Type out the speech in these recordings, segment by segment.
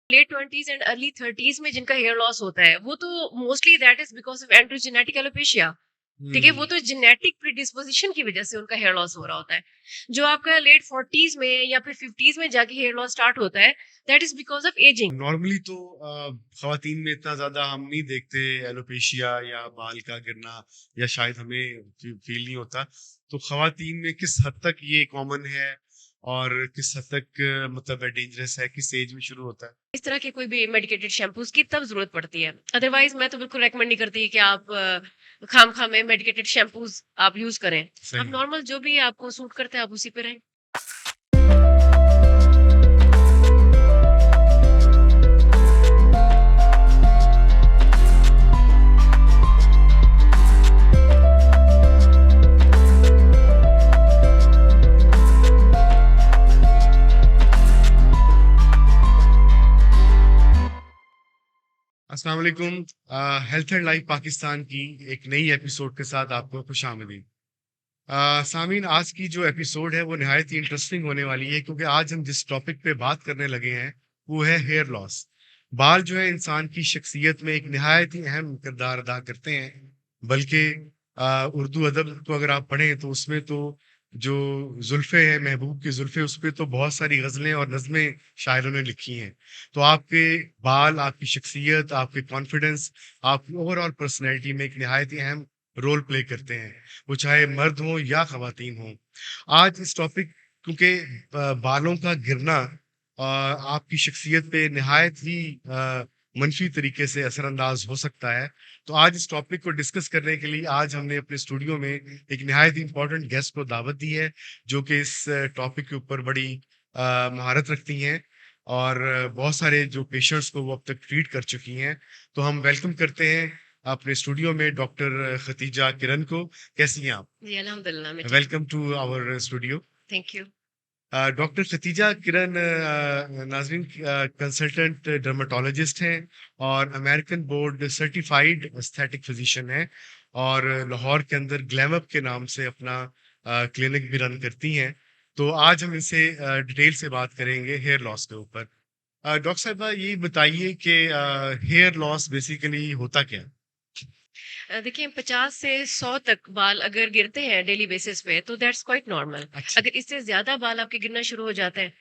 Late 20s and early 30s में जिनका hair loss होता है, वो तो mostly that is because of androgenetic alopecia. ठीक है, वो हुँ। तो जेनेटिक प्रीडिस्पोजिशन की वजह से उनका हेयर लॉस हो रहा होता है। जो आपका लेट 40s में या फिर 50s में जाके हेयर लॉस स्टार्ट होता है, that is because of ageing. Normally तो ख़वातीन में इतना ज़्यादा हम नहीं देखते एलोपेशिया या बाल का गिरना या शायद हमें फ़ील नहीं होता। तो ख़वातीन में किस हद तक ये कॉमन है और किस हद तक मतलब डेंजरस है, किस एज में शुरू होता है? इस तरह के कोई भी मेडिकेटेड शैम्पूज की तब जरूरत पड़ती है, अदरवाइज मैं तो बिल्कुल रेकमेंड नहीं करती कि आप खाम खा में मेडिकेटेड शैम्पूज आप यूज करें। सही आप है। नॉर्मल जो भी आपको सूट करता है आप उसी पे रहें। अस्सलाम वालेकुम। हेल्थ एंड लाइफ पाकिस्तान की एक नई एपिसोड के साथ आपको खुशामदीद। सामीन, आज की जो एपिसोड है वो निहायत ही इंटरेस्टिंग होने वाली है क्योंकि आज हम जिस टॉपिक पे बात करने लगे हैं वो है हेयर लॉस। बाल जो है इंसान की शख्सियत में एक निहायत ही अहम किरदार अदा करते हैं। बल्कि उर्दू अदब को अगर आप पढ़ें तो उसमें तो जो जुल्फ़े हैं, महबूब की जुल्फ़े, उस पे तो बहुत सारी गज़लें और नज़्में शायरों ने लिखी हैं। तो आपके बाल, आपकी शख्सियत, आपके कॉन्फिडेंस, आपकी ओवरऑल पर्सनैलिटी में एक निहायत ही अहम रोल प्ले करते हैं, वो चाहे मर्द हों या ख़वातीन हों। आज इस टॉपिक क्योंकि बालों का गिरना आपकी शख्सियत पे निहायत ही मनफ़ी तरीके से असरअंदाज़ हो सकता है। तो आज इस टॉपिक को डिस्कस करने के लिए आज हमने अपने स्टूडियो में एक निहायत ही इम्पोर्टेंट गेस्ट को दावत दी है, जो कि इस टॉपिक के ऊपर बड़ी महारत रखती हैं और बहुत सारे जो पेशेंट्स को वो अब तक ट्रीट कर चुकी हैं। तो हम वेलकम करते हैं अपने स्टूडियो में डॉक्टर खतीजा किरण को। कैसी हैं आप? जी अल्हम्दुलिल्लाह मैं ठीक हूँ। Welcome to our studio. Thank you. Doctor Khatija Kiran Nazreen consultant dermatologist हैं और American board certified aesthetic physician हैं और लाहौर के अंदर ग्लैमअप के नाम से अपना क्लिनिक भी रन करती हैं। तो आज हम इनसे डिटेल से बात करेंगे हेयर लॉस के ऊपर। डॉक्टर साहिबा, ये बताइए कि हेयर लॉस बेसिकली होता क्या है? देखिए 50 से 100 तक बाल अगर गिरते हैं डेली बेसिस पे तो दैट्स क्वाइट नॉर्मल। अच्छा। अगर इससे ज्यादा बाल आपके गिरना शुरू हो जाते हैं,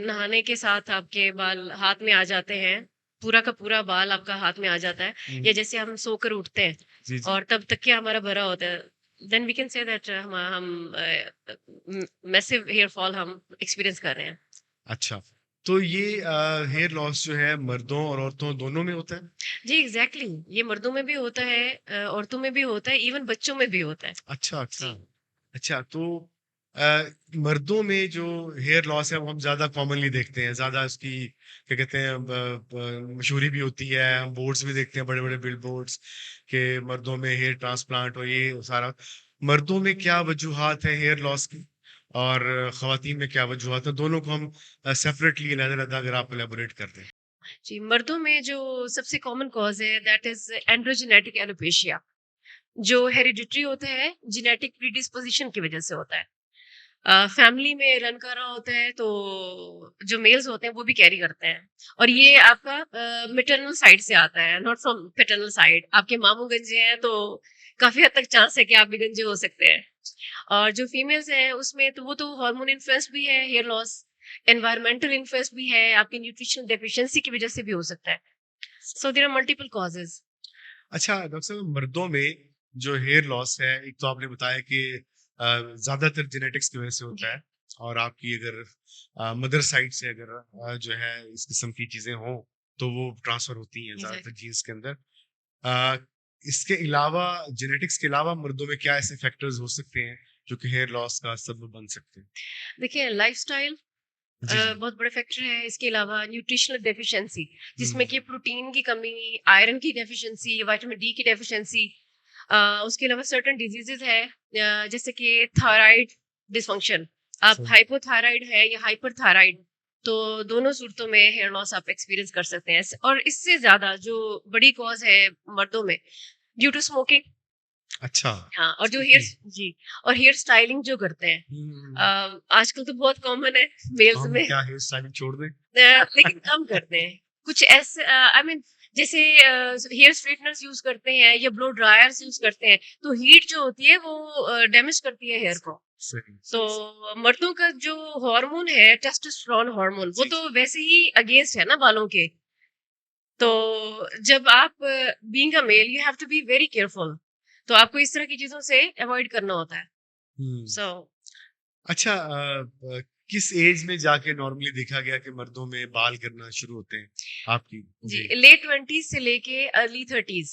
नहाने के साथ आपके बाल हाथ में आ जाते हैं, पूरा का पूरा बाल आपका हाथ में आ जाता है, हुँ। या जैसे हम सोकर उठते हैं जी, जी। और तब तक क्या हमारा भरा होता है, then we can say that हम मैसिव हेयर फॉल हम एक्सपीरियंस कर रहे हैं। अच्छा, तो ये हेयर लॉस जो है मर्दों और औरतों दोनों में होता है? जी एग्जैक्टली exactly. ये मर्दों में भी होता है, औरतों में भी होता है, इवन बच्चों में भी होता है। अच्छा, अच्छा। जी। अच्छा, तो मर्दों में जो हेयर लॉस है वो हम ज़्यादा कॉमनली देखते हैं, ज़्यादा उसकी क्या कहते हैं मशहूरी भी होती है, हम बोर्ड्स भी देखते हैं, बड़े-बड़े बिल बोर्ड्स कि मर्दों में हेयर ट्रांसप्लांट और ये सारा। मर्दों में क्या वजूहात है हेयर लॉस की और ख़वातीन में क्या वजूहात है? दोनों को हम सेपरेटली अलग-अलग अगर आप इलैबोरेट कर दें। जी, मर्दों में जो सबसे कॉमन कॉज है दैट इज एंड्रोजेनेटिक एलोपेशिया, जो हेरिडिटरी होता है, जेनेटिक प्रीडिस्पोजिशन की वजह से होता है। फैमिली में रन कर रहा होता है तो जो मेल्स होते हैं वो भी कैरी करते हैं, और ये आपका मिटरनल साइड से आता है, नॉट फ्रॉम पैटर्नल साइड। आपके मामू गंजे हैं तो काफी हद तक चांस है कि आप भी गंजे हो सकते हैं। और जो फीमेल्स हैं उसमें तो वो तो हार्मोन इन्फ्लुएंस भी है हेयर लॉस, एनवायरमेंटल इन्फ्लुएंस भी है, आपकी न्यूट्रिशनल डेफिशिएंसी की वजह से भी हो सकता है। So there are multiple causes. अच्छा डॉक्टर साहब, मर्दों में जो हेयर लॉस है, एक तो आपने बताया कि ज्यादातर जेनेटिक्स की वजह से होता जी। है और आपकी अगर मदर साइड से अगर जो है इस किस्म की चीजें हों तो वो ट्रांसफर होती हैं ज्यादातर एग्जैक्टली। जीन्स के अंदर। अ, इसके अलावा जेनेटिक्स के अलावा मर्दों में क्या ऐसे फैक्टर्स हो सकते हैं जो कि हेयर लॉस का सबब बन सकते हैं? देखिए लाइफस्टाइल जी, जी। बहुत बड़ा फैक्टर है। इसके अलावा न्यूट्रिशनल डेफिशिएंसी, जिसमें कि हम्म। प्रोटीन की कमी, आयरन की डेफिशिएंसी, विटामिन डी की डेफिशिएंसी। उसके अलावा सर्टेन डिजीजेस है, जैसे कि थायराइड डिसफंक्शन। आप सही। हाइपोथायराइड है या हाइपरथायराइड, तो दोनों सूरतों में हेयर लॉस आप एक्सपीरियंस कर सकते हैं। और इससे ज्यादा जो बड़ी कॉज है मर्दों में, ड्यू टू स्मोकिंग, अच्छा। हाँ, और जो ओके। जी, और हेयर स्टाइलिंग जो करते हैं आजकल तो बहुत कॉमन है तो मेल्स हम में। क्या हेयर स्टाइलिंग छोड़ दें? लेकिन कम करते हैं। कुछ ऐसे आई मीन जैसे हेयर स्ट्रेटनर्स यूज़ करते हैं या ब्लो ड्रायर्स यूज़ करते हैं, तो हीट जो होती है वो डैमेज करती है हेयर को। सही। तो मर्दों का जो हार्मोन है टेस्टोस्टेरोन हार्मोन, वो जी, तो जी। वैसे ही अगेंस्ट है ना बालों के। तो जब आप being a male you have to be very careful. तो आपको इस तरह की चीज़ों से अवॉइड करना होता है। हुँ। सो अच्छा किस एज में जाके नॉर्मली देखा गया कि मर्दों में बाल गिरना शुरू होते हैं? आपकी जी, जी। लेट 20s से लेके अर्ली 30s।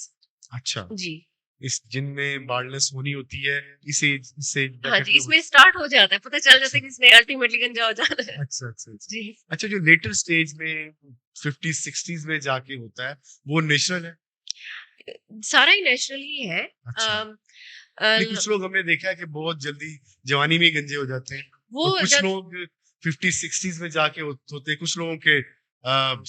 अच्छा, जी। इस जिनमें बाल्डनेस होनी होती है, इस एज से हाँ ब्रैकेट जी, में इसमें स्टार्ट हो जाता है, पता चल जाता अच्छा, है कि इसने अल्टीमेटली गंजा हो जाना है। अच्छा, अच्छा, अच्छा। जी। अच्छा जो लेटर स्टेज में 50s-60s में जाके होता है, वो नेचुरल है? सारा ही नेचुरल ही है। अच्छा। अम, नहीं अल कुछ लोग हमने देखा है कि बहुत जल्दी जवानी में ही गंजे हो जाते हैं वो और कुछ जब लोग 50-60s में जाके होते हैं, कुछ लोगों के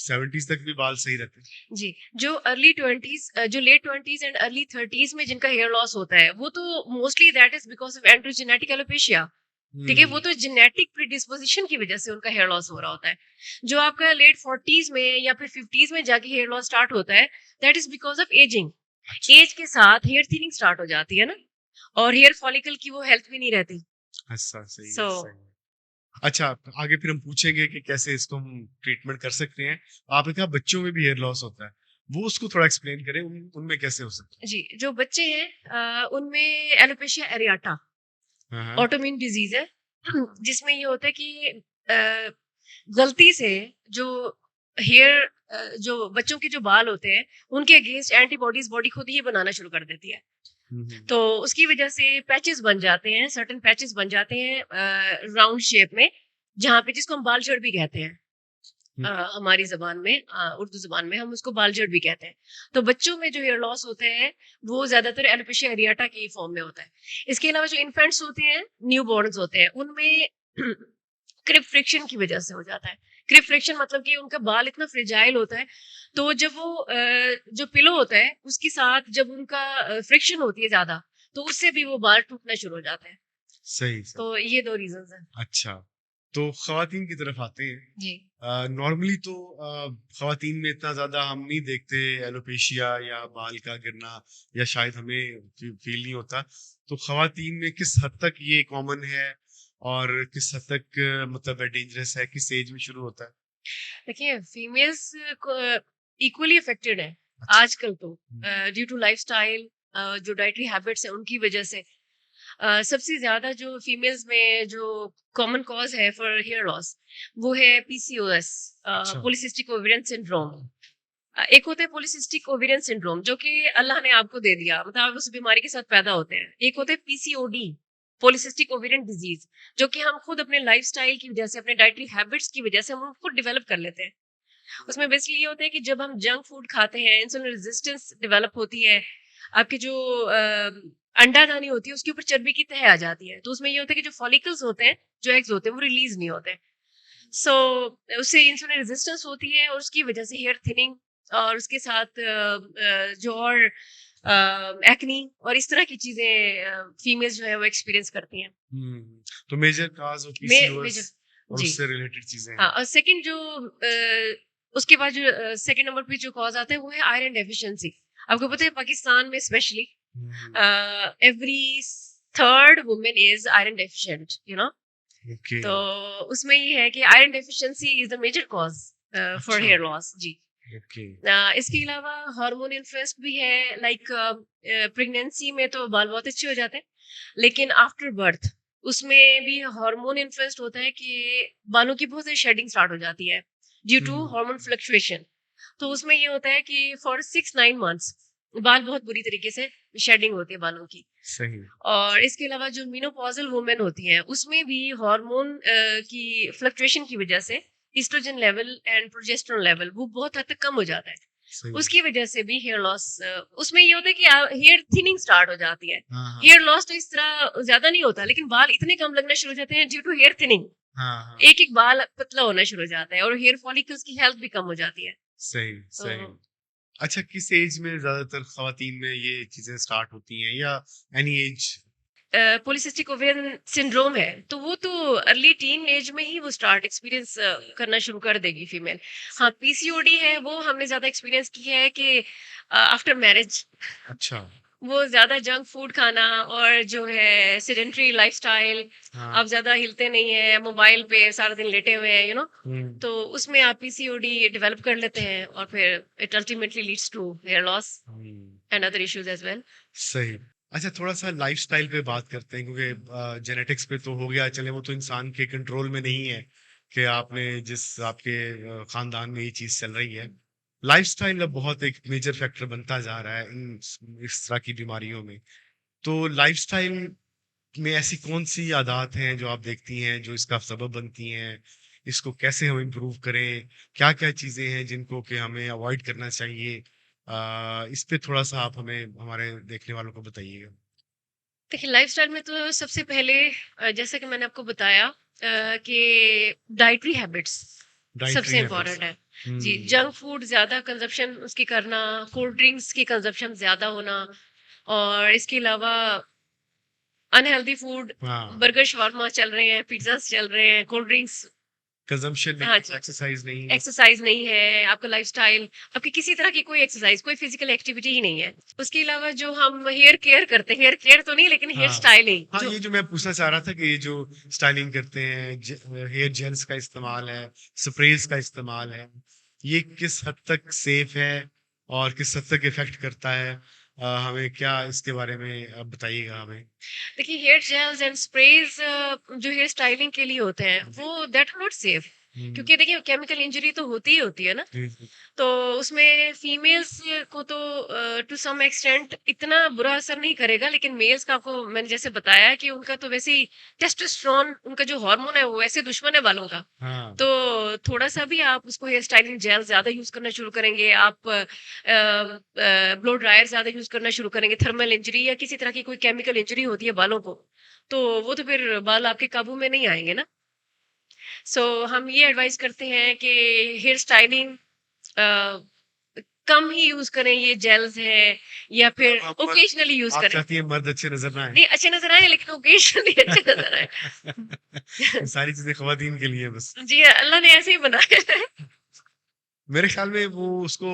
70s तक भी बाल सही रहते हैं। जी, जो अर्ली 20s जो late 20s and early 30s में जिनका हेयर लॉस होता है, वो तो mostly that is because of androgenetic alopecia. ठीक है? वो हुँ, तो जेनेटिक प्रीडिस्पोज़िशन की वजह से उनका हेयर लॉस हो रहा होता है। जो आपका लेट 40s में या फिर 50s में जाके हेयर लॉस स्टार्ट होता है, that is because of ageing. अच्छा, एज के साथ हेयर थिनिंग स्टार्ट हो जाती है ना, और हेयर फॉलिकल की वो हेल्थ भी नहीं रहती। अच्छा सही सो है, सही है। अच्छा, आगे फिर हम पूछेंगे कि कैसे इसको हम ट्रीटमेंट कर सकते हैं। आपने कहा बच्चों में भी हेयर लॉस होता है, वो उसको थोड़ा एक्सप्लेन करें उनमें कैसे हो सकता है? जी, जो बच्चे हैं उनमें एलोपेशिया एरियाटा हाँ, हाँ। ऑटोइम्यून डिजीज़ है, जिसमें ये होता है कि अ, गलती से जो हेयर जो बच्चों के जो बाल होते हैं, उनके अगेंस्ट एंटीबॉडीज़ बॉडी खुद ही बनाना शुरू कर देती है। हुँ, हुँ, तो उसकी वजह से पैचेस बन जाते हैं, सर्टेन पैचेस बन जाते हैं राउंड शेप में, जहाँ पे जिसको हम बाल जड़ भी कहते हैं। हुँ, हमारी ज़बान में उर्दू ज़बान में हम उसको बाल जड़ भी कहते हैं। तो बच्चों में जो हेयर लॉस होते हैं, वो ज़्यादातर एलोपेशिया एरियाटा की फॉर्म में होता है। इसके अलावा जो इन्फेंट्स होते हैं, न्यूबॉर्न्स होते हैं, उनमें क्रिप फ्रिक्शन की वजह से हो जाता है। क्रिप फ्रिक्शन मतलब कि उनका बाल इतना फ्रेजाइल होता है, तो जब वो जो पिलो होता है, उसके साथ जब उनका फ्रिक्शन होती है ज़्यादा, तो उससे भी वो बाल टूटना शुरू हो जाते हैं। सही, सही। तो ये 2 रीज़न्स हैं। अच्छा, तो ख़वातीन की तरफ आते हैं। जी। नॉर्मली तो ख़वातीन में इतना ज़्यादा हम नहीं देखते एलोपेशिया या बाल का गिरना या शायद हमें फ़ील नहीं होता। तो ख़वातीन में किस हद तक ये कॉमन है और किस हद तक मतलब डेंजरस है, किस एज में शुरू होता है? देखिए फीमेल्स को इक्वली अफेक्टेड है अच्छा। आजकल तो, हुँ, ड्यू टू लाइफस्टाइल, जो डाइटरी हैबिट्स है उनकी वजह से। सबसे ज्यादा जो फीमेल्स में जो कॉमन कॉज है फॉर हेयर लॉस, वो है पीसीओएस, अच्छा। Polycystic ovarian syndrome. एक होता है पॉलीसिस्टिक ओवेरियन सिंड्रोम, जो कि अल्लाह ने आपको दे दिया, मतलब आप उस बीमारी के साथ पैदा होते हैं। एक होता है पीसीओडी, पॉलीसिस्टिक ओवेरियन डिजीज, जो कि हम खुद अपने लाइफस्टाइल की वजह से, अपने डाइटरी हैबिट्स की वजह से हम खुद डेवलप कर लेते हैं। उसमें बेसिकली ये होता है कि जब हम जंक फूड खाते हैं, इंसुलिन रेजिस्टेंस डेवलप होती है, आपकी जो अंडादानी होती है उसके ऊपर चर्बी की तह आ जाती है, तो उसमें ये होता है कि जो फॉलिकल्स होते हैं, जो एग्स होते हैं, वो रिलीज नहीं होते। सो उससे इंसुलिन रेजिस्टेंस होती है और उसकी वजह से हेयर थिनिंग, और उसके साथ जो और एक्नी और इस तरह की चीजें फीमेल्स जो है वो एक्सपीरियंस करती हैं। हुँ, तो major cause of major. PCOS और जी। उससे रिलेटेड चीज़ें हाँ, हैं। और सेकंड जो उसके बाद जो सेकंड नंबर पे जो कॉज आता है वो है आयरन डेफिशिएंसी। आपको पता है अच्छा। पाकिस्तान में specially hmm, every third woman is iron deficient, you know. Okay. तो उसमें ये है कि iron deficiency is the major cause for अच्छा, हेयर लॉस। जी। ओके। इसके अलावा हार्मोन इन्फ्लुएंस भी है, लाइक प्रेगनेंसी में तो बाल बहुत अच्छे हो जाते हैं, लेकिन आफ्टर बर्थ उसमें भी हार्मोन इन्फ्लुएंस्ड होता है कि बालों की बहुत सारी शेडिंग स्टार्ट हो जाती है due hmm, to hmm, hormone fluctuation. तो उसमें ये होता है कि फॉर 6-9 मंथ्स बाल बहुत बुरी तरीके से शेडिंग होती है बालों की। सही। और इसके अलावा जो मेनोपॉजल वुमेन होती हैं, उसमें भी हार्मोन की फ्लक्चुएशन की वजह से estrogen level and progesterone level वो बहुत हद तक कम हो जाता है। सही है। उसकी वजह से भी हेयर लॉस, उसमें ये होता है कि हेयर थिनिंग स्टार्ट हो जाती है। हाँ, हाँ। हेयर लॉस तो इस तरह ज्यादा नहीं होता, लेकिन बाल इतने कम लगना शुरू हो जाते हैं ड्यू टू हेयर थिनिंग। हाँ, हाँ। एक एक बाल पतला होना शुरू हो जाता है और हेयर फॉलिकल्स की हेल्थ भी कम हो जाती है। सही, तो सही। अच्छा, किस एज में ज़्यादातर ख़वातीन में ये चीज़ें स्टार्ट होती हैं या any as? Polycystic ovarian syndrome है तो वो तो अर्ली टीन एज में ही वो स्टार्ट एक्सपीरियंस करना शुरू कर देगी फीमेल। हाँ, पीसीओडी है वो हमने ज्यादा एक्सपीरियंस की है कि आफ्टर मैरिज अच्छा। वो ज्यादा जंक फूड खाना और जो है सेडेंटरी लाइफस्टाइल, हाँ। आप ज्यादा हिलते नहीं है, मोबाइल पे सारा दिन लेटे हुए हैं, हुँ। तो उसमें आप पीसीओडी डेवलप कर लेते हैं और फिर it ultimately leads to hair loss hmm. And other issues as well. सही। अच्छा, थोड़ा-सा लाइफ़स्टाइल पे बात करते हैं क्योंकि जेनेटिक्स पे तो हो गया, चले वो तो इंसान के कंट्रोल में नहीं है कि आपने जिस आपके ख़ानदान में ये चीज़ चल रही है। लाइफ़स्टाइल अब बहुत एक मेजर फैक्टर बनता जा रहा है इस तरह की बीमारियों में। तो लाइफ़स्टाइल में ऐसी कौन-सी आदत हैं जो आप देखती हैं जो इसका सबब बनती हैं? इसको कैसे हम इम्प्रूव करें? क्या-क्या चीज़ें हैं जिनको कि हमें अवॉइड करना चाहिए? इस पे थोड़ा-सा आप हमें हमारे देखने वालों को बताइएगा। देखिए लाइफस्टाइल में तो सबसे पहले जैसा कि मैंने आपको बताया कि डाइटरी हैबिट्स डाइटरी सबसे हैबिट्स। इम्पोर्टेंट है। जी, हुँ। जंक फूड ज़्यादा कंजप्शन उसकी करना, कोल्ड ड्रिंक्स की कंजप्शन ज़्यादा होना और इसके अलावा अनहेल्दी फूड, हाँ, बर्गर, शवारमा चल रहे हैं, पिज़्ज़ाज़ चल रहे हैं, कोल्ड ड्रिंक्स। कंज़म्पशन नहीं हाँ है, जी। एक्सरसाइज़ नहीं है। एक्सरसाइज नहीं है, आपका लाइफ़स्टाइल, आपकी किसी तरह की कोई एक्सरसाइज, कोई फिजिकल एक्टिविटी ही नहीं है। उसके अलावा जो हम हेयर केयर करते हैं, हेयर केयर तो नहीं लेकिन हेयर हाँ। स्टाइलिंग हाँ, जो ये जो मैं पूछना चाह रहा था कि ये जो स्टाइलिंग करते हैं, हेयर जेल्स का इस्तेमाल है, स्प्रेज़ का इस्तेमाल है, ये किस हद तक सेफ़ है और किस हद तक इफ़ेक्ट करता है? हमें क्या इसके बारे में बताइएगा हमें? देखिए हेयर जेल्स एंड स्प्रेज जो हेयर स्टाइलिंग के लिए होते हैं वो दैट आर नॉट सेफ, हुँ। क्योंकि देखिए केमिकल इंजरी तो होती ही होती है ना। जी, जी। तो उसमें फीमेल्स को तो टू सम एक्सटेंट इतना बुरा असर नहीं करेगा, लेकिन मेल्स का आपको मैंने जैसे बताया कि उनका तो वैसे ही टेस्टोस्टेरोन उनका जो हार्मोन है वो वैसे दुश्मन है बालों का। हाँ। तो थोड़ा सा भी आप उसको हेयर स्टाइलिंग जेल ज्यादा यूज करना शुरू करेंगे, आप ब्लो ड्रायर ज्यादा यूज करना शुरू करेंगे, थर्मल इंजरी या किसी तरह की कोई केमिकल इंजरी होती है बालों को, तो वो तो फिर बाल आपके काबू में नहीं आएंगे ना। सो हम ये एडवाइस करते हैं कि हेयर स्टाइलिंग कम ही यूज करें, ये जेल्स है या फिर मतलब ओकेजनली यूज आप करें। चाहती हैं मर्द अच्छे नज़र ना आएँ? नहीं, अच्छे नजर आए लेकिन ओकेजनली अच्छे नजर आए। ये सारी चीज़ें ख़वातीन के लिए है बस। जी, अल्लाह ने ऐसे ही बनाया है। मेरे ख़्याल में वो उसको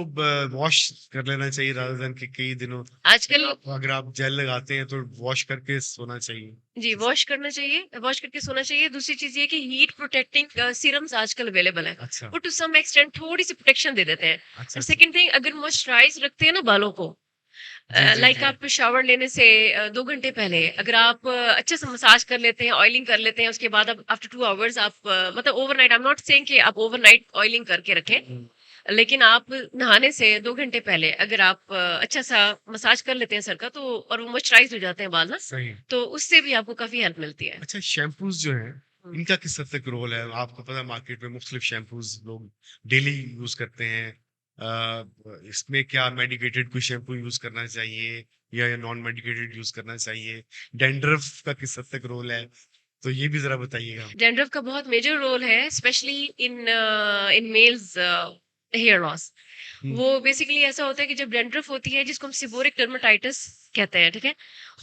वॉश कर लेना चाहिए रादर देन कि कई दिनों आजकल अगर आप जेल लगाते हैं तो वॉश करके सोना चाहिए। जी, वॉश करना चाहिए, वॉश करके सोना चाहिए। दूसरी चीज़ ये कि हीट प्रोटेक्टिंग सीरम्स आजकल अवेलेबल हैं। अच्छा, वो टू सम एक्सटेंट थोड़ी-सी प्रोटेक्शन दे देते हैं। अच्छा, और अच्छा। सेकंड थिंग, अगर मॉइस्चराइज़ रखते हैं ना बालों को, जी, जी, लाइक जी। आप शावर लेने से 2 घंटे पहले अगर आप अच्छे से मसाज कर लेते हैं, ऑयलिंग कर लेते हैं, उसके बाद आप आफ्टर 2 आवर्स आप मतलब overnight, I am not saying कि आप ओवरनाइट ऑयलिंग करके रखें। हुँ, लेकिन आप नहाने से 2 घंटे पहले अगर आप अच्छा-सा मसाज कर लेते हैं सर का, तो और वो मॉइस्चराइज़ हो जाते हैं बाल ना, सही। तो उससे भी आपको काफ़ी हेल्प मिलती है। अच्छा, शैम्पूज़ जो हैं, हुँ। इनका किस हद तक रोल है? आपको पता है मार्केट में मुख्तलिफ शैम्पूज़ लोग डेली यूज़ करते हैं। इसमें क्या मेडिकेटेड कोई शैम्पू यूज़ करना चाहिए या नॉन मेडिकेटेड यूज़ करना चाहिए? डैंड्रफ का किस हद तक रोल है? तो ये भी ज़रा बताइएगा हमें। डैंड्रफ का बहुत मेजर रोल है, specially in males hair loss. हुँ, वो बेसिकली ऐसा होता है कि जब डैंड्रफ होती है जिसको हम सीबोरिक डर्मेटाइटिस कहते हैं, ठीक है?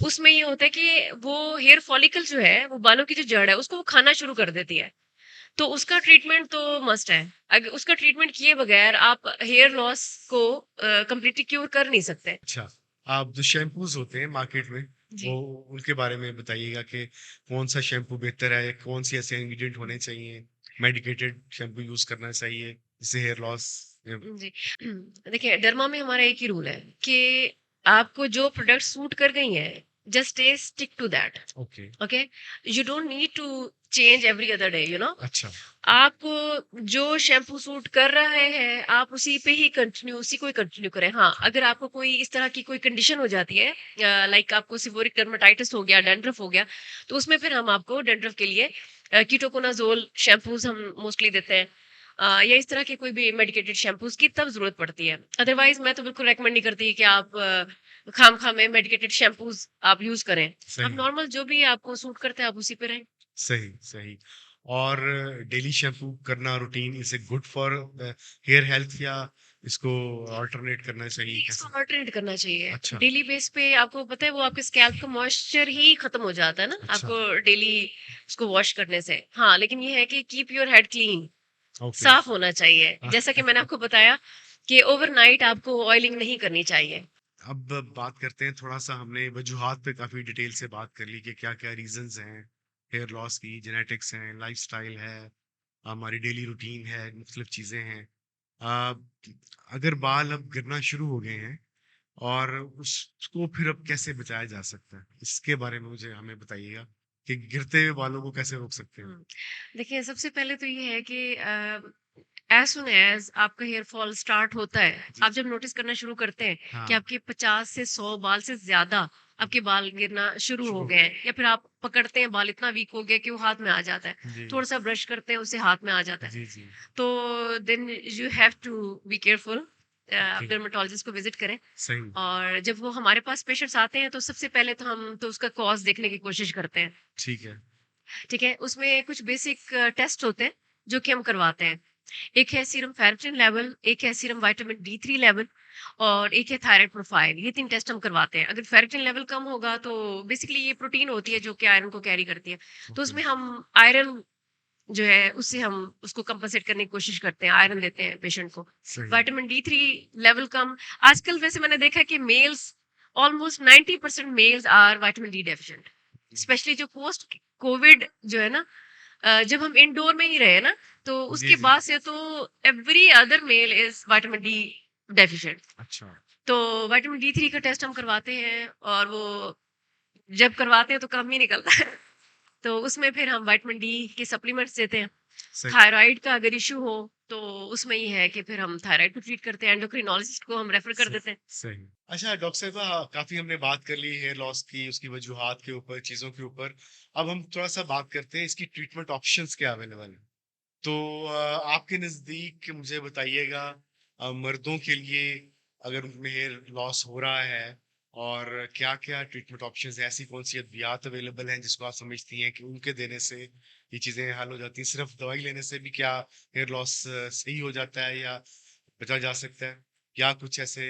उसमें ये होता है कि वो हेयर फॉलिकल जो है, वो बालों की जो जड़ है उसको वो खाना शुरू कर देती है। तो उसका ट्रीटमेंट तो मस्ट है। अगर उसका ट्रीटमेंट किए बगैर आप हेयर लॉस को कंप्लीटली क्योर कर नहीं सकते। अच्छा। आप जो शैम्पूज़ होते हैं मार्केट में, वो जी। उनके बारे में बताइएगा कि कौन-सा शैम्पू बेहतर है? कौन-सी ऐसे इंग्रीडिएंट होने चाहिए? मेडिकेटेड शैम्पू यूज़ करना चाहिए, जिससे हेयर लॉस जी। देखिए डर्मा में हमारा एक ही रूल है कि आपको जो प्रोडक्ट सूट कर गई हैं, just stay stick to that. Okay, okay, you don't need to change every other day, अच्छा। आपको जो शैम्पू सूट कर रहा है आप उसी पे ही कंटिन्यू, उसी को ही कंटिन्यू करें। हाँ, अगर आपको कोई इस तरह की कोई कंडीशन हो जाती है, लाइक आपको सिबोरिक डर्मेटाइटिस हो गया, डैंड्रफ हो गया, तो उसमें फिर हम आपको डैंड्रफ के लिए कीटोकोनाजोल शैम्पूज हम मोस्टली देते हैं, या इस तरह के कोई भी मेडिकेटेड शैम्पूज की तब जरूरत पड़ती है। अदरवाइज मैं तो बिल्कुल रेकमेंड नहीं करती कि आप खाम खा में मेडिकेटेड शैम्पूज आप यूज करें। आप सही। नॉर्मल जो भी आपको सूट करता है आप उसी पे रहें। सही, सही। और डेली शैम्पू करना routine is it good for hair health या इसको ऑल्टरनेट करना चाहिए इसको कैसे? ऑल्टरनेट करना चाहिए। अच्छा, डेली बेस पे आपको पता है वो आपके स्कैल्प का मॉइस्चर ही खत्म हो जाता है ना, अच्छा, आपको डेली उसको वॉश करने से। हाँ, लेकिन ये है कि keep your head clean, okay. साफ होना चाहिए। हाँ, जैसा कि मैंने आपको बताया कि ओवरनाइट आपको ऑयलिंग नहीं करनी चाहिए। अब बात करते हैं थोड़ा-सा हमने वजूहात पे काफ़ी डिटेल से बात कर ली कि क्या-क्या रीज़न्स हैं हेयर लॉस की, जेनेटिक्स हैं, लाइफ़स्टाइल है, हमारी डेली रूटीन है, मुख्तलिफ चीज़ें हैं। अ, अगर बाल अब गिरना शुरू हो गए हैं और उसको फिर अब कैसे बचाया जा सकता है? इसके बारे में मुझे हमें बताइएगा कि गिरते हुए बालों को कैसे रोक सकते हैं? हुँ। देखिए, सबसे पहले तो ये है कि एज़ सून एज़ आपका हेयर फॉल स्टार्ट होता है, जी, आप जब नोटिस करना शुरू करते हैं कि हाँ, आपके 50 से 100 बाल से ज़्यादा आपके बाल गिरना शुरू हो शुरू गए हैं, या फिर आप पकड़ते हैं बाल इतना वीक हो गया कि वो हाथ में आ जाता है, जी, थोड़ा-सा ब्रश करते हैं उससे हाथ में आ जाता है। जी, जी, तो then you have to be careful, आप ओके, डर्मेटोलॉजिस्ट को विज़िट करें। सही, और जब वो हमारे पास पेशेंट्स आते हैं तो सबसे पहले तो हम तो उसका कॉज़ देखने की कोशिश करते हैं। ठीक है, ठीक है? उसमें कुछ बेसिक टेस्ट होते हैं, जो कि हम करवाते हैं। एक है सीरम फेरेटिन लेवल, एक है सीरम विटामिन डी3 लेवल और एक है थायराइड प्रोफाइल। ये 3 टेस्ट हम करवाते हैं। अगर फेरेटिन लेवल कम होगा तो बेसिकली ये प्रोटीन होती है जो कि आयरन को कैरी करती है। तो ओके, उसमें हम आयरन जो है उससे हम उसको कंपनसेट करने की कोशिश करते हैं, आयरन देते हैं पेशेंट को। सही, विटामिन डी3 लेवल कम, आजकल वैसे मैंने देखा है कि males almost 90% males are vitamin D deficient. Hmm, specially जो पोस्ट कोविड जो है ना, जब हम इंडोर में ही रहे ना, तो जी, उसके जी, बाद से तो every other male is vitamin D deficient. अच्छा, तो विटामिन डी3 का टेस्ट हम करवाते हैं और वो जब करवाते हैं तो कम ही निकलता है। तो उसमें फिर हम विटामिन डी के सप्लीमेंट्स देते हैं। सही, थायराइड का अगर इश्यू हो तो उसमें ये है कि फिर हम थायराइड को ट्रीट करते हैं, एंडोक्रिनोलॉजिस्ट को हम रेफर कर सही, देते हैं। सही। अच्छा डॉक्टर साहिबा काफ़ी हमने बात कर ली हेयर लॉस की, उसकी वजूहात के ऊपर, चीज़ों के ऊपर। अब हम थोड़ा-सा बात करते हैं इसकी ट्रीटमेंट ऑप्शंस क्या अवेलेबल हैं? तो आपके नज़दीक मुझे बताइएगा मर्दों के लिए अगर उनमें हेयर लॉस हो रहा है और क्या-क्या ट्रीटमेंट ऑप्शंस हैं, ऐसी कौन-सी अद्वियात अवेलेबल हैं जिसको आप समझती हैं कि उनके देने से ये चीज़ें हल हो जाती हैं? सिर्फ़ दवाई लेने से भी क्या हेयर लॉस सही हो जाता है या बचा जा सकता है? या कुछ ऐसे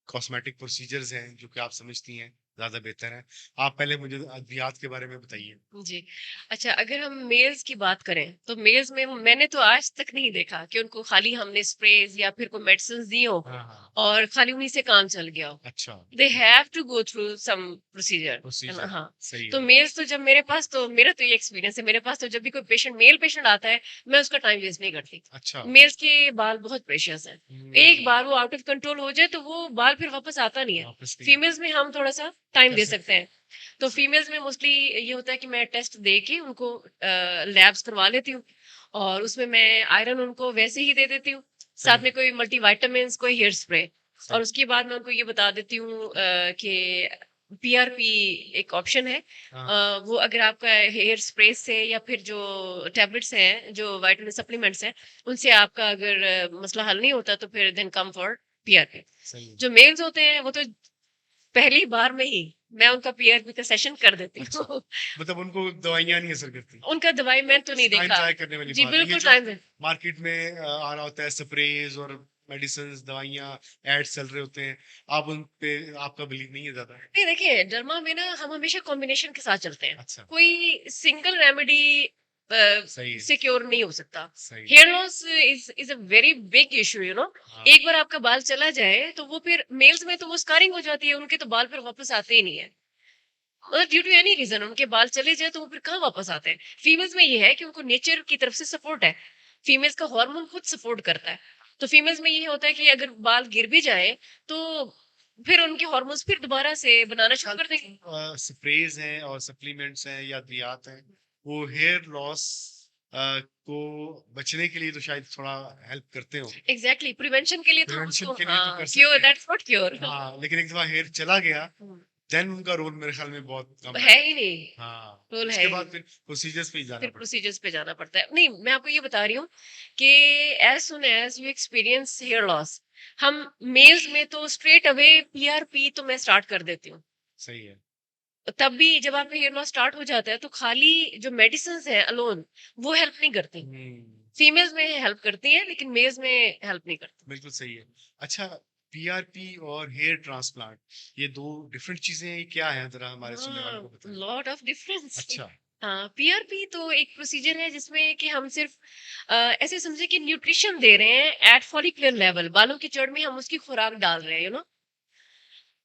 कॉस्मेटिक प्रोसीजर्स हैं जो कि आप समझती हैं ज़्यादा बेहतर हैं? आप पहले मुझे अद्वियात के बारे में बताइए। जी। अच्छा, अगर हम मेल्स की बात करें, तो मेल्स में मैंने तो आज तक नहीं देखा कि उनको खाली हमने स्प्रेज़ या फिर कोई मेडिसिन्स दी हो हाँ, हाँ। और खाली उन्हीं से काम चल गया हो। अच्छा, they have to go through some procedure, है ना? प्रोसीजर हाँ। सही तो है। मेल्स तो जब मेरे पास तो मेरा तो ये एक्सपीरियंस है, मेरे पास तो जब भी कोई मेल पेशेंट आता है, मैं उसका टाइम वेस्ट नहीं करती। अच्छा। मेल्स के बाल बहुत प्रेशियस हैं। एक हुँ, बार वो आउट ऑफ कंट्रोल हो जाए, तो वो बाल फिर वापस आता नहीं है। वापस नहीं आता। फीमेल्स में हम थोड़ा-सा टाइम कर दे सकते सकते हैं। हैं। तो फीमेल्स में मोस्टली ये होता है कि मैं टेस्ट दे के उनको लैब्स करवा लेती हूँ और उसमें मैं आयरन उनको वैसे ही दे देती हूँ, साथ सही, में कोई मल्टीविटामिन्स, कोई हेयर स्प्रे। और सही। उसके बाद मैं उनको ये बता देती हूँ कि पीआरपी एक ऑप्शन है। हाँ, वो अगर आपका हेयर स्प्रे से या फिर जो टैबलेट्स हैं, जो विटामिन सप्लीमेंट्स हैं, उनसे आपका अगर मसला हल नहीं होता तो फिर देन कम फॉर पीआरपी। सही है। जो मेल्स होते हैं वो तो पहली बार में ही मैं उनका पीआरपी का सेशन कर देती अच्छा, हूँ। मतलब उनको दवाइयाँ नहीं असर करती। उनका दवाई मैंने तो नहीं टाइम देखा। ज़ाया करने वाली जी, बात है। ये बिल्कुल जो टाइम है। मार्केट में आ रहा होता है स्प्रेज़ और मेडिसिन्स, दवाइयाँ, एड्स चल रहे होते हैं, आप उन पे आपका बिलीव नहीं है ज़्यादा? नहीं, देखिए, डर्मा में ना हम हमेशा कॉम्बिनेशन के साथ चलते हैं। अच्छा, कोई सिंगल रेमेडी सही है, से क्योर नहीं हो सकता। सही है। Hair loss is a very big issue, you know. हाँ, एक बार आपका बाल चला जाए तो वो फिर मेल्स में तो वो स्कारिंग हो जाती है, उनके तो बाल फिर वापस आते ही नहीं है। मतलब ड्यू टू एनी रीज़न उनके बाल चले जाए तो वो फिर कहाँ वापस आते हैं। फीमेल्स में ये है कि उनको नेचर की तरफ से सपोर्ट है। फीमेल्स का हार्मोन खुद सपोर्ट करता है। तो फीमेल्स में ये होता है कि अगर बाल गिर भी जाए तो फिर उनके हार्मोन्स फिर दोबारा से बनाना शुरू आजकल कर देंगे। स्प्रेज़ हैं और सप्लीमेंट्स हैं या अद्वियात हैं, वो हेयर लॉस को बचने के लिए तो शायद थोड़ा हेल्प करते हों। एग्ज़ैक्टली, प्रिवेंशन के लिए तो हम प्रिवेंशन उसको, के लिए तो हाँ, कर क्योर सकते हैं। That's not cure. हाँ, लेकिन एक दफ़ा हेयर चला गया, हुँ, देन उनका रोल मेरे ख़्याल में बहुत कम है। है ही नहीं, हाँ, रोल है उसके ही बाद नहीं। फिर प्रोसीजर्स पे ही जाना फिर पड़ता है। प्रोसीजर्स पे जाना पड़ता है। नहीं, मैं आपको ये बता रही हूँ कि as soon as you experience hair loss, हम मेल्स में तो स्ट्रेट अवे पीआरपी तो मैं स्टार्ट कर देती हूँ। सही है। तब भी जब आपका हेयर लॉस स्टार्ट हो जाता है तो खाली जो मेडिसिन्स हैं अलोन वो हेल्प नहीं करती। हुँ, फीमेल्स में हेल्प करती हैं लेकिन मेल्स में हेल्प नहीं करती। बिल्कुल सही है। अच्छा, पीआरपी और हेयर ट्रांसप्लांट, ये 2 डिफरेंट चीज़ें हैं, ये क्या हैं? ज़रा हमारे सुनने वालों को हाँ, बताएँ। Lot of difference. अच्छा, हाँ, पीआरपी तो एक प्रोसीजर है जिसमें कि हम सिर्फ ऐसे समझे कि न्यूट्रिशन दे रहे हैं एट फॉलिकुलर लेवल, बालों की जड़ में हम उसकी खुराक डाल रहे हैं,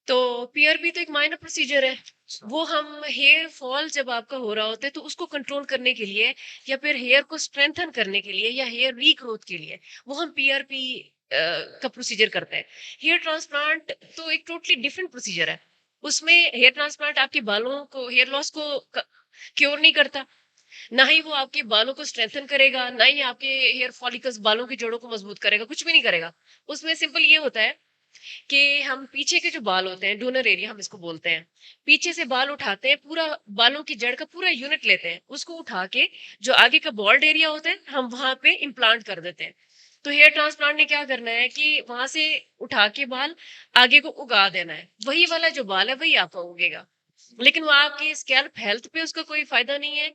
तो पीआरपी तो एक माइनर प्रोसीजर है। अच्छा। वो हम हेयर फॉल जब आपका हो रहा होता है तो उसको कंट्रोल करने के लिए या फिर हेयर को स्ट्रेंथन करने के लिए या हेयर रीग्रोथ के लिए वो हम पीआरपी का प्रोसीजर करते हैं। हेयर ट्रांसप्लांट तो एक टोटली डिफरेंट प्रोसीजर है। उसमें हेयर ट्रांसप्लांट आपके बालों को, हेयर लॉस को क्योर नहीं करता, ना ही वो आपके बालों को स्ट्रेंथन करेगा, ना ही आपके हेयर फॉलिकल्स, बालों की जड़ों को मजबूत करेगा, कुछ भी नहीं करेगा। उसमें सिंपल ये होता है कि हम पीछे के जो बाल होते हैं, डोनर एरिया हम इसको बोलते हैं, पीछे से बाल उठाते हैं, पूरा बालों की जड़ का पूरा यूनिट लेते हैं, उसको उठा के जो आगे का बॉल्ड एरिया होता है हम वहां पे इम्प्लांट कर देते हैं। तो हेयर ट्रांसप्लांट ने क्या करना है कि वहां से उठा के बाल आगे को उगा देना है, वही वाला जो बाल है वही आपका उगेगा, लेकिन वो आपकी स्कैल्प हेल्थ पे उसका कोई फायदा नहीं है।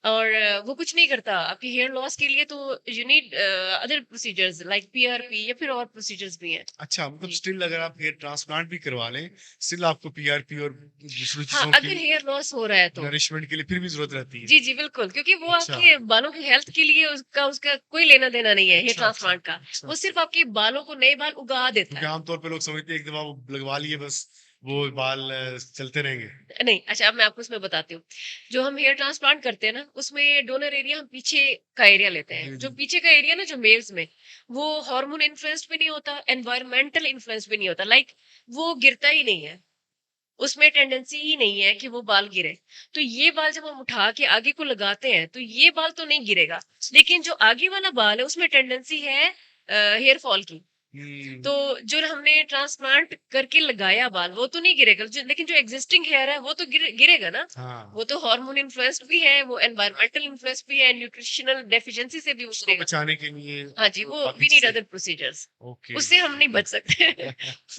और वो कुछ नहीं करता आपकी हेयर लॉस के लिए, तो you need other procedures like PRP या फिर और प्रोसीजर्स भी हैं। अच्छा, मतलब जी। स्टिल अगर आप हेयर ट्रांसप्लांट भी करवा लें, स्टिल आपको पीआरपी और दूसरी हाँ, चीज़ों की अगर हेयर लॉस हो रहा है तो। नरिशमेंट के लिए फिर भी ज़रूरत रहती है। जी, जी, बिल्कुल, क्योंकि वो अच्छा, आपके बालों की हेल्थ के लिए उसका उसका कोई लेना-देना नहीं है हेयर अच्छा, अच्छा, ट्रांसप्लांट का। अच्छा, वो अच्छा। सिर्फ़ आपके बालों को नए बाल उगा देता क्योंकि है। आम तौर पे लोग समझते हैं एक दफ़ा वो लगवा लिए बस, वो बाल चलते रहेंगे। नहीं, अच्छा, अब मैं आपको उसमें बताती हूँ। जो हम हेयर ट्रांसप्लांट करते हैं ना, उसमें डोनर एरिया हम पीछे का एरिया लेते हैं। जी, जो जी। पीछे का एरिया ना जो मेल्स में, वो हार्मोन इन्फ्लुएंस्ड भी नहीं होता, एनवायरमेंटल इन्फ्लुएंस भी नहीं होता, लाइक वो गिरता ही नहीं है। उसमें टेंडेंसी ही नहीं है कि वो बाल गिरे। तो ये बाल जब हम उठा के आगे को लगाते हैं, तो ये बाल तो नहीं गिरेगा। लेकिन जो आगे वाला बाल है, उसमें टेंडेंसी है हेयर फॉल की। हुँ, तो जो हमने ट्रांसप्लांट करके लगाया बाल, वो तो नहीं गिरेगा। लेकिन जो एग्जिस्टिंग हेयर है, वो तो गिरेगा ना। हाँ, वो तो हार्मोन इन्फ्लुएंस्ड भी है, वो एनवायरमेंटल इन्फ्लुएंस भी है, न्यूट्रिशनल डेफिशिएंसी से भी उसको उतरेगा। बचाने के लिए हाँ जी, वो बाकी वी नीड चीज़ें। Other procedures. ओके, उससे हम नहीं ओके। बच सकते।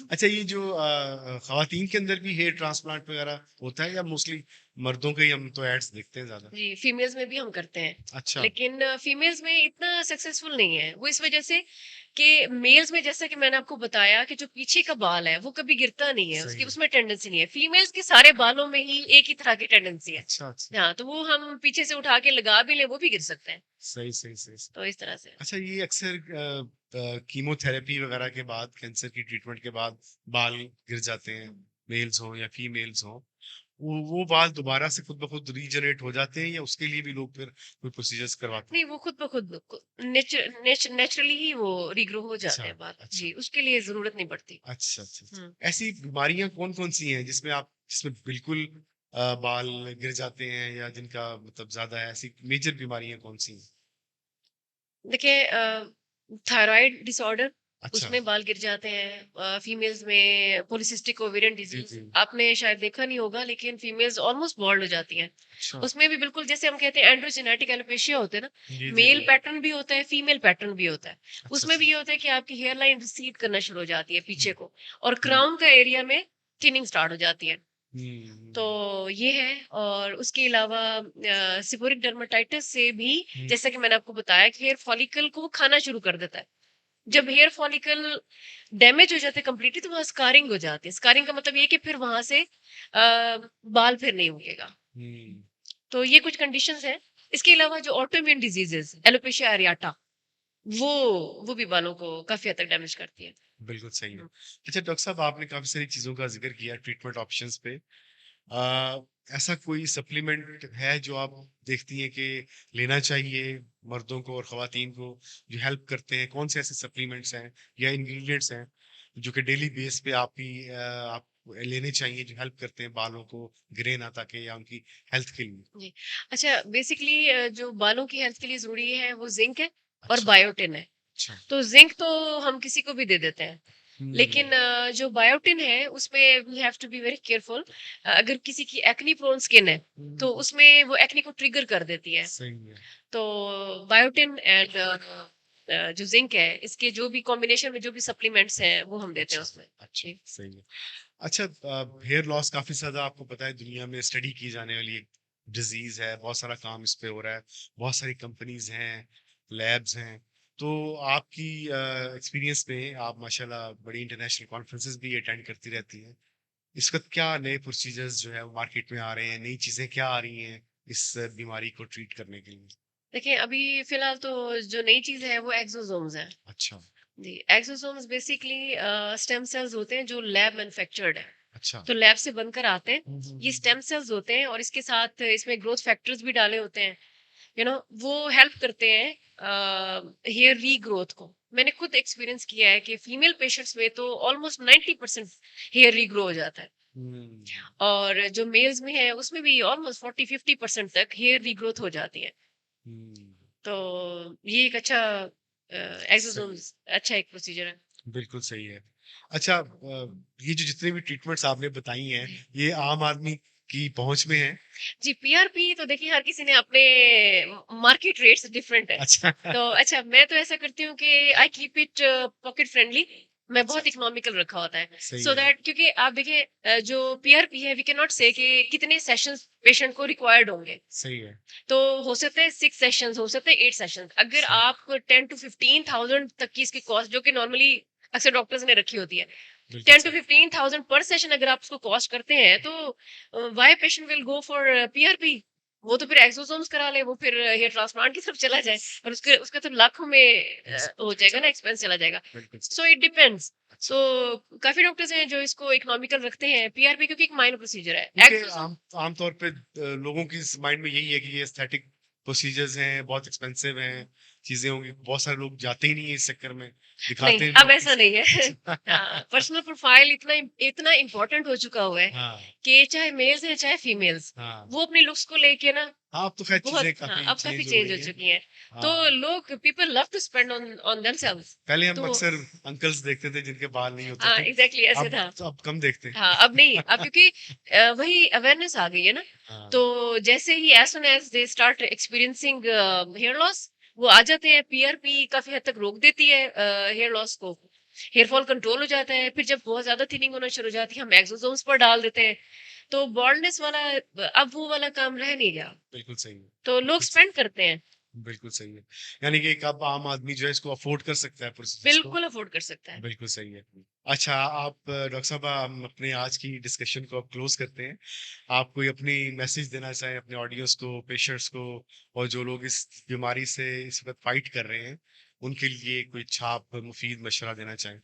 अच्छा, ये जो ख़वातीन के अंदर भी हेयर ट्रांसप्लांट वग़ैरह होता है या मोस्टली मर्दों के ही हम तो एड्स देखते हैं ज़्यादा? जी, फीमेल्स में भी हम करते हैं। अच्छा, लेकिन फीमेल्स में इतना सक्सेसफुल नहीं है। वो इस वजह से कि मेल्स में, जैसा कि मैंने आपको बताया, कि जो पीछे का बाल है, वो कभी गिरता नहीं है, सही उसकी है। उसमें टेंडेंसी नहीं है। फीमेल्स के सारे बालों में ही एक ही तरह की टेंडेंसी है। अच्छा, अच्छा। हाँ, तो वो हम पीछे से उठा के लगा भी लें, वो भी गिर सकते हैं। सही, सही, सही, सही। तो इस तरह से। अच्छा, ये अक्सर कीमोथेरेपी वग़ैरह के बाद, कैंसर की ट्रीटमेंट के बाद बाल गिर जाते हैं, मेल्स हों या फीमेल्स हों। वो बाल दोबारा से खुद ब खुद रीजनरेट हो जाते हैं या उसके लिए भी लोग फिर कोई प्रोसीजर्स करवाते हैं? नहीं, वो खुद ब खुद नेचुरली ही वो रीग्रो हो अच्छा, जाते हैं बाल। अच्छा। जी, उसके लिए ज़रूरत नहीं पड़ती। अच्छा, अच्छा, अच्छा। हुँ। ऐसी बीमारियाँ कौन-कौन सी हैं जिसमें बिल्कुल बाल गिर जाते हैं या जिनका मतलब ज़्यादा है, ऐसी मेजर बीमारियाँ कौन-सी हैं? देखिए, थायराइड डिसऑर्डर, अच्छा। उसमें बाल गिर जाते हैं। फीमेल्स में पॉलिसिस्टिक ओवेरियन जी, डिजीज, जी। आपने शायद देखा नहीं होगा, लेकिन फीमेल्स ऑलमोस्ट बॉल्ड हो जाती हैं। अच्छा। उसमें भी बिल्कुल जैसे हम कहते हैं एंड्रोजेनेटिक एलोपेशिया होते हैं ना, जी, जी, मेल जी। पैटर्न भी होता है, फीमेल पैटर्न भी होता है। अच्छा, उसमें अच्छा। भी ये होता है कि आपकी हेयर लाइन रिसीड करना शुरू हो जाती है हुँ, पीछे को, और हुँ, क्राउन का एरिया में थिनिंग स्टार्ट हो जाती है। तो हुँ, ये है। और उसके अलावा सिबोरिक डर्मेटाइटिस से भी, हुँ, जैसा कि मैंने आपको बताया, कि हेयर फॉलिकल को वो खाना शुरू कर देता है। जब हेयर फॉलिकल डैमेज हो जाते हैं कंप्लीटली, तो वहाँ स्कारिंग हो जाती है। स्कारिंग का मतलब ये है कि फिर वहां से बाल फिर नहीं उगेगा। हुँ। तो ये कुछ कंडीशंस हैं। इसके अलावा जो ऑटोइम्यून डिजीजेस, एलोपेशिया एरियाटा, वो वो भी बालों को काफी हद तक डैमेज करती है। बिल्कुल सही है। हम्म। अच्छा डॉक्टर साहब, आपने काफ़ी सारी चीज़ों का ज़िक्र किया ट्रीटमेंट ऑप्शंस पे। अ, ऐसा कोई सप्लीमेंट है जो आप देखती हैं कि लेना चाहिए मर्दों को और ख़वातीन को, जो हेल्प करते हैं? कौन से ऐसे सप्लीमेंट्स हैं या इंग्रीडिएंट्स हैं जो कि डेली बेस पे आप लेने चाहिए, जो हेल्प करते हैं बालों को ग्रे ना ताकि या उनकी हेल्थ के लिए? जी, अच्छा, बेसिकली जो बालों की हेल्थ के लिए जरूरी है वो जिंक है और अच्छा, बायोटिन है। अच्छा। तो जिंक तो हम किसी को भी दे देते हैं, हुँ, लेकिन जो बायोटिन है उसमें we have to be very careful. अगर किसी की एक्नी प्रोन स्किन है, तो हुँ, उसमें वो एक्नी को ट्रिगर कर देती है। सही है। तो बायोटिन एंड जो जिंक है, इसके जो भी कॉम्बिनेशन में जो भी सप्लीमेंट्स हैं वो हम देते हैं अच्छा, उसमें। अच्छा, जी। सही है। अच्छा, हेयर लॉस काफ़ी ज़्यादा आपको पता है दुनिया में स्टडी की जाने वाली एक डिज़ीज़ है, बहुत सारा काम इस पे हो रहा है, बहुत सारी कंपनीज़ हैं, लैब्स हैं। तो आपकी एक्सपीरियंस में आप माशाल्लाह बड़ी इंटरनेशनल कॉन्फ्रेंसेस भी अटेंड करती रहती हैं। इस वक़्त क्या नए प्रोसीजर्स जो है वो मार्केट में आ रहे हैं, नई चीज़ें क्या आ रही हैं इस बीमारी को ट्रीट करने के लिए? देखिए, अभी फ़िलहाल तो जो नई चीज़ है वो एक्सोसोम्स हैं। अच्छा, जी, एक्सोसोम्स बेसिकली स्टेम सेल्स होते हैं जो लैब मैन्युफैक्चर्ड है। अच्छा। तो लैब से बनकर आते हैं। हुँ, हुँ, ये हुँ। स्टेम सेल्स होते हैं और इसके साथ इसमें ग्रोथ फैक्टर्स भी डाले होते हैं। वो हेल्प करते हैं हेयर रीग्रोथ को। मैंने खुद एक्सपीरियंस किया है कि फीमेल पेशेंट्स में तो ऑलमोस्ट 90% हेयर रीग्रो हो जाता है हुँ, और जो मेल्स में है उसमें भी ऑलमोस्ट 40-50% तक हेयर रीग्रोथ हो जाती है। हुँ। तो ये एक अच्छा सही है, एक्सोसोम्स अच्छा एक प्रोसीजर है। बिल्कुल सही है। अच्छा ये जो जितनी भी ट्रीटमेंट्स आपने बताई हैं, ये आम आदमी की पहुँच में हैं? जी, पीआरपी तो देखिए हर किसी ने अपने मार्केट रेट्स डिफरेंट है। अच्छा, तो अच्छा मैं तो ऐसा करती हूँ कि I keep it pocket friendly. मैं अच्छा, बहुत इकोनॉमिकल रखा होता है। सही सो है। दैट क्योंकि आप देखिए जो पीआरपी है वी कैन नॉट से कि कितने सेशंस पेशेंट को रिक्वायर्ड होंगे। सही है, तो हो सकते हैं 6 सेशंस हो सकते हैं 8 सेशंस। अगर सही आप 10 टू 15,000 तक की इसकी कॉस्ट जो कि नॉर्मली अक्सर डॉक्टर्स ने रखी होती है। बिल्कुल 10 टू सही। 15,000 पर सेशन अगर आप उसको कॉस्ट करते हैं तो why patient will go for PRP. वो तो फिर एक्सोसोम्स करा ले, वो फिर हेयर ट्रांसप्लांट की तरफ चला जाए और उसके उसका तो लाखों में हो जाएगा ना, एक्सपेंस चला जाएगा। बिल्कुल सही। So it depends. अच्छा, तो काफी डॉक्टर्स हैं जो इसको इकोनॉमिकल रखते हैं पीआरपी क्योंकि एक माइनर प्रोसीजर है क्योंकि एक्सोसोम। आम तौर पे लोगों की माइंड में यही है कि ये एस्थेटिक प्रोसीजर्स हैं, बहुत एक्सपेंसिव हैं, चीज़ें होंगी, बहुत सारे लोग जाते ही नहीं है इस चक्कर में, नहीं, दिखाते हैं अब ऐसा डॉक्टर्स। नहीं है। अच्छा, पर्सनल प्रोफाइल इतना इतना इम्पोर्टेंट हो चुका हुआ है हाँ, कि चाहे मेल्स हैं चाहे फीमेल्स, हाँ। वो अपनी लुक्स को लेके ना हाँ, अब तो खैर बहुत चीज़ें काफ़ी अब काफी चेंज हो चेंज हो गई हैं। चुकी हैं। तो हाँ, लोग people love to spend on on themselves. पहले हम तो अक्सर अंकल्स देखते थे जिनके बाल नहीं होते हाँ थे, एग्जैक्टली ऐसे अब था। तो अब कम देखते हैं। हाँ, अब नहीं, अब क्योंकि वही अवेयरनेस आ गई है ना। हाँ, तो जैसे ही as soon as they start experiencing hair loss, वो आ जाते हैं। पीआरपी काफी हद तक रोक देती है हेयर लॉस को। हेयर फॉल कंट्रोल हो जाता है। फिर जब बहुत ज्यादा थिनिंग होना शुरू हो जाती है हम एक्सोसोम्स पर डाल देते हैं। तो बॉल्डनेस वाला अब वो वाला काम रह नहीं गया। बिल्कुल सही है, तो लोग बिल्कुल स्पेंड करते हैं। बिल्कुल सही है। यानी कि एक अब आम आदमी जो है इसको अफ़ोर्ड कर सकता है प्रोसीजर्स को। बिल्कुल अफोर्ड कर सकता है। बिल्कुल सही है। अच्छा आप डॉक्टर साहब हम अपने आज की डिस्कशन को अब क्लोज़ करते हैं। आप कोई अपनी मैसेज देना चाहें अपने ऑडियंस को, पेशेंट्स को और जो लोग इस बीमारी से इस वक़्त फ़ाइट कर रहे हैं, उनके लिए कोई अच्छा आप मुफ़ीद मशवरा देना चाहें?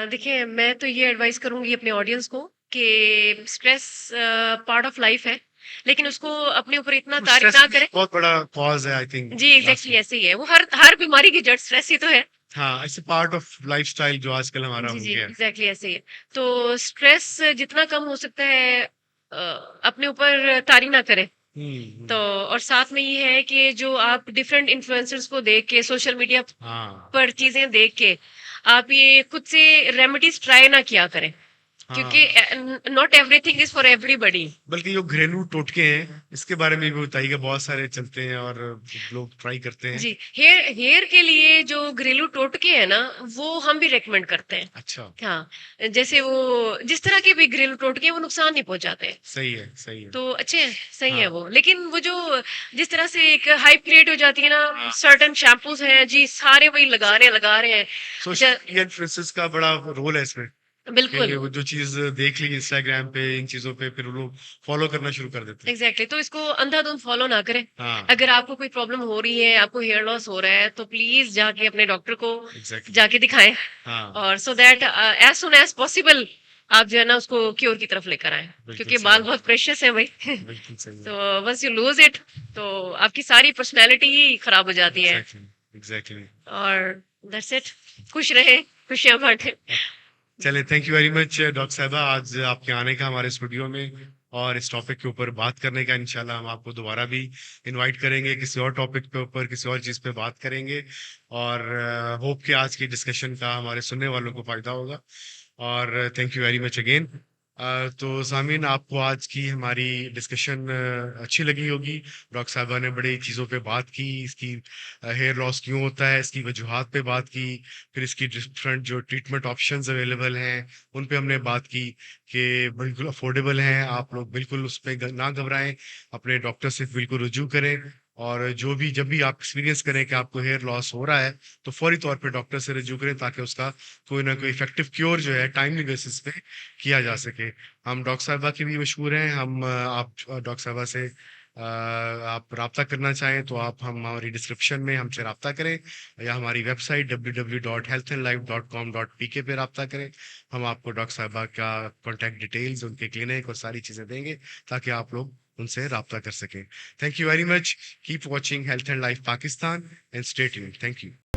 देखिए मैं तो ये एडवाइस करूंगी अपने ऑडियंस को कि स्ट्रेस पार्ट ऑफ लाइफ है, लेकिन उसको अपने ऊपर इतना तारी स्ट्रेस ना भी करें। एक बहुत बड़ा कॉज़ है आई थिंक जी लास्ट एग्जैक्टली में। ऐसे ही है। वो हर हर बीमारी की जड़ स्ट्रेस ही तो है। हाँ, it's a part of lifestyle जो आजकल हमारा जी हो जी गया है। एग्जैक्टली ऐसे ही है। तो स्ट्रेस जितना कम हो सकता है अपने ऊपर तारी ना करें। हुँ, तो हुँ। और साथ में ये है कि जो आप डिफरेंट इन्फ्लुएंसर्स को देख के सोशल मीडिया हाँ, पर चीजें देख के आप ये खुद से रेमेडीज ट्राई ना किया करें, क्योंकि हाँ। Not everything is for everybody. बल्कि जो घरेलू टोटके हैं, इसके बारे में भी बताइएगा बहुत सारे चलते हैं और लोग ट्राई करते हैं। जी, हेयर हेयर के लिए जो घरेलू टोटके हैं ना, वो हम भी रेकमेंड करते हैं। अच्छा, हाँ, जैसे वो जिस तरह के भी घरेलू टोटके हैं वो नुकसान नहीं पहुंचाते। सही है, सही है। तो अच्छे हैं, सही है हाँ, वो। लेकिन वो जो जिस तरह से एक हाइप क्रिएट हो जाती है ना, हाँ। सर्टेन शैम्पूज हैं जी, सारे वही लगा रहे हैं। सोशल अच्छा, मीडिया इन्फ्लुएंसर्स का बड़ा रोल है इसमें कि बिल्कुल वो जो चीज़ देख ली इंस्टाग्राम पे इन चीज़ों पे फिर वो लोग फॉलो करना शुरू कर देते हैं। एग्जैक्टली। तो इसको अंधाधुंध फॉलो ना करें। हाँ, अगर आपको कोई प्रॉब्लम हो रही है, आपको हेयर लॉस हो रहा है, तो प्लीज जाके अपने डॉक्टर को एग्ज़ैक्टली। जाके दिखाएं। हाँ, और so that as soon as possible आप जो है ना उसको क्योर की तरफ लेकर आए, बिल्कुल क्योंकि सही बाल है, बहुत प्रेशियस है भाई। बिल्कुल सही है। तो वंस यू लूज इट तो आपकी सारी पर्सनैलिटी ही खराब हो जाती है। Exactly, exactly. और दैट्स इट। खुश रहे, खुशियां बांटे। चलिए thank you very much doctor साहिबा आज आपके आने का हमारे स्टूडियो में और इस टॉपिक के ऊपर बात करने का इंशाल्लाह हम आपको दोबारा भी इनवाइट करेंगे किसी और टॉपिक के ऊपर किसी और चीज़ पे बात करेंगे और होप कि आज की डिस्कशन का हमारे सुनने वालों को फायदा होगा और thank you very much again तो सामीन आपको आज की हमारी डिस्कशन अच्छी लगी होगी डॉक्टर साहबा ने बड़ी चीज़ों पे बात की इसकी हेयर लॉस क्यों होता है इसकी वजूहात पे बात की फिर इसकी डिफरेंट जो ट्रीटमेंट ऑप्शंस अवेलेबल हैं उन पे हमने बात की कि बिल्कुल अफोर्डेबल हैं आप लोग बिल्कुल उस पे ना घबराएं अपने डॉक्टर से बिल्कुल रुजू करें और जो भी जब भी आप एक्सपीरियंस करें कि आपको हेयर लॉस हो रहा है तो फौरी तौर पे डॉक्टर से रजू करें ताकि उसका कोई ना कोई इफेक्टिव क्योर जो है टाइमली बेसिस पे किया जा सके। हम डॉक्टर साहबा के भी मशहूर हैं। हम आप डॉक्टर साहबा से आप राब्ता करना चाहें तो आप हमारी डिस्क्रिप्शन में हमसे राब्ता करें या हमारी वेबसाइट www.healthandlife.com.pk पे राब्ता करें। हम आपको डॉक्टर साहबा का कॉन्टैक्ट डिटेल्स, उनके क्लिनिक और सारी चीज़ें देंगे ताकि आप लोग उनसे राब्ता कर सकें। Thank you very much. Keep watching Health and Life Pakistan and stay tuned. Thank you.